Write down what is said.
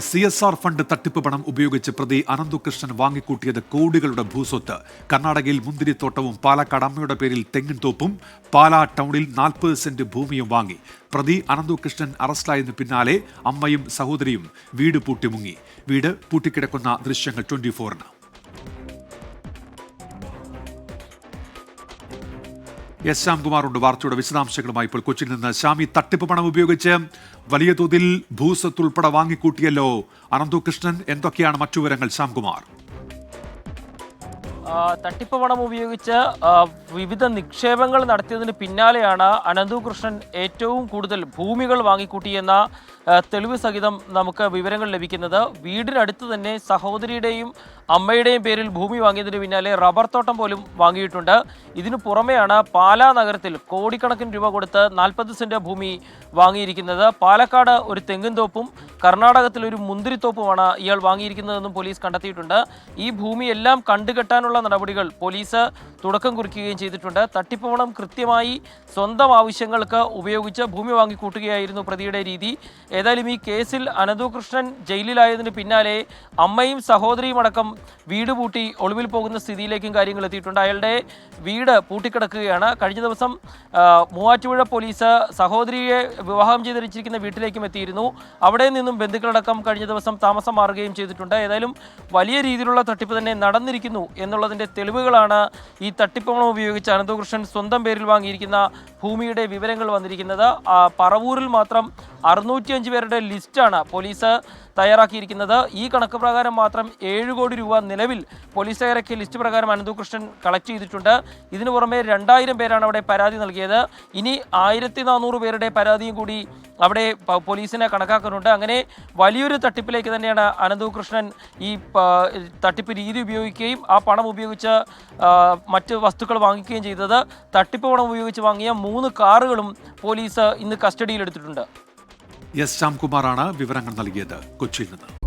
CSR fund തട്ടിപ്പ് പണം ഉപയോഗിച്ച് പ്രതി അനന്തുകൃഷ്ണൻ വാങ്ങിക്കൂട്ടിയത് കോടികളുടെ ഭൂസ്വത്ത്. കർണാടകയിൽ മുന്തിരിത്തോട്ടവും പാലക്കാട് അമ്മയുടെ പേരിൽ തെങ്ങിൻ തോപ്പും പാലാ ടൗണിൽ 40 സെന്റ് ഭൂമിയും വാങ്ങി. പ്രതി അനന്തുകൃഷ്ണൻ അറസ്റ്റിലായതിനു പിന്നാലെ അമ്മയും സഹോദരിയും വീട് പൂട്ടിമുങ്ങി. വീട് പൂട്ടിക്കിടക്കുന്ന ദൃശ്യങ്ങൾ 24-ന്. ശ്യാംകുമാറുണ്ട് വാർത്തയുടെ വിശദാംശങ്ങളുമായി ഇപ്പോൾ കൊച്ചിയിൽ നിന്ന്. ശ്യാമി, തട്ടിപ്പ് പണം ഉപയോഗിച്ച് വലിയ തോതിൽ ഭൂസ്വത്ത് ഉൾപ്പെടെ വാങ്ങിക്കൂട്ടിയല്ലോ അനന്തുകൃഷ്ണൻ. എന്തൊക്കെയാണ് മറ്റു വിവരങ്ങൾ, ശ്യാംകുമാർ? തട്ടിപ്പ് പണം ഉപയോഗിച്ച് വിവിധ നിക്ഷേപങ്ങൾ നടത്തിയതിന് പിന്നാലെയാണ് അനന്തുകൃഷ്ണൻ ഏറ്റവും കൂടുതൽ ഭൂമികൾ വാങ്ങിക്കൂട്ടിയെന്ന തെളിവ് സഹിതം നമുക്ക് വിവരങ്ങൾ ലഭിക്കുന്നത്. വീടിനടുത്ത് തന്നെ സഹോദരിയുടെയും അമ്മയുടെയും പേരിൽ ഭൂമി വാങ്ങിയതിന് പിന്നാലെ റബ്ബർ തോട്ടം പോലും വാങ്ങിയിട്ടുണ്ട്. ഇതിനു പുറമെയാണ് പാലാ നഗരത്തിൽ കോടിക്കണക്കിന് രൂപ കൊടുത്ത് 40 സെന്റ് ഭൂമി വാങ്ങിയിരിക്കുന്നത്. പാലക്കാട് ഒരു തെങ്ങിൻ തോപ്പും കർണാടകത്തിൽ ഒരു മുന്തിരിത്തോപ്പുമാണ് ഇയാൾ വാങ്ങിയിരിക്കുന്നതെന്നും പോലീസ് കണ്ടെത്തിയിട്ടുണ്ട്. ഈ ഭൂമിയെല്ലാം കണ്ടുകെട്ടാനുള്ള നടപടികൾ പോലീസ് തുടക്കം കുറിക്കുകയും ചെയ്തിട്ടുണ്ട്. തട്ടിപ്പ് പണം കൃത്യമായി സ്വന്തം ആവശ്യങ്ങൾക്ക് ഉപയോഗിച്ച് ഭൂമി വാങ്ങിക്കൂട്ടുകയായിരുന്നു പ്രതിയുടെ രീതി. ഏതായാലും ഈ കേസിൽ അനന്തുകൃഷ്ണൻ ജയിലിലായതിന് പിന്നാലെ അമ്മയും സഹോദരിയും അടക്കം വീട് പൂട്ടി ഒളിവിൽ പോകുന്ന സ്ഥിതിയിലേക്കും കാര്യങ്ങൾ എത്തിയിട്ടുണ്ട്. അയാളുടെ വീട് പൂട്ടിക്കിടക്കുകയാണ്. കഴിഞ്ഞ ദിവസം മൂവാറ്റുപുഴ പോലീസ് സഹോദരിയെ വിവാഹം ചെയ്തിരിച്ചിരിക്കുന്ന വീട്ടിലേക്കും എത്തിയിരുന്നു. അവിടെ നിന്നും ബന്ധുക്കളടക്കം കഴിഞ്ഞ ദിവസം താമസം മാറുകയും ചെയ്തിട്ടുണ്ട്. ഏതായാലും വലിയ രീതിയിലുള്ള തട്ടിപ്പ് തന്നെ നടന്നിരിക്കുന്നു എന്നുള്ളതിൻ്റെ തെളിവുകളാണ് ഈ തട്ടിപ്പ് പണം ഉപയോഗിച്ച് അനന്തുകൃഷ്ണൻ സ്വന്തം പേരിൽ വാങ്ങിയിരിക്കുന്ന ഭൂമിയുടെ വിവരങ്ങൾ വന്നിരിക്കുന്നത്. പറവൂരിൽ മാത്രം 605 പേരുടെ ലിസ്റ്റാണ് പോലീസ് തയ്യാറാക്കിയിരിക്കുന്നത്. ഈ കണക്ക് പ്രകാരം മാത്രം 7 കോടി രൂപ നിലവിൽ പോലീസ് തയ്യാറാക്കിയ ലിസ്റ്റ് പ്രകാരം അനന്തുകൃഷ്ണൻ കളക്ട് ചെയ്തിട്ടുണ്ട്. ഇതിനു പുറമെ 2000 പേരാണ് അവിടെ പരാതി നൽകിയത്. ഇനി 1400 പേരുടെ പരാതിയും കൂടി അവിടെ പോലീസിനെ കണക്കാക്കുന്നുണ്ട്. അങ്ങനെ വലിയൊരു തട്ടിപ്പിലേക്ക് തന്നെയാണ് അനന്തുകൃഷ്ണൻ ഈ തട്ടിപ്പ് രീതി ഉപയോഗിക്കുകയും ആ പണം ഉപയോഗിച്ച് മറ്റ് വസ്തുക്കൾ വാങ്ങിക്കുകയും ചെയ്തത്. തട്ടിപ്പ് പണം ഉപയോഗിച്ച് വാങ്ങിയ 3 കാറുകളും പോലീസ് ഇന്ന് കസ്റ്റഡിയിലെടുത്തിട്ടുണ്ട്. ശ്യാംകുമാറാണ് വിവരങ്ങൾ നൽകിയത് കൊച്ചിയിൽ നിന്ന്.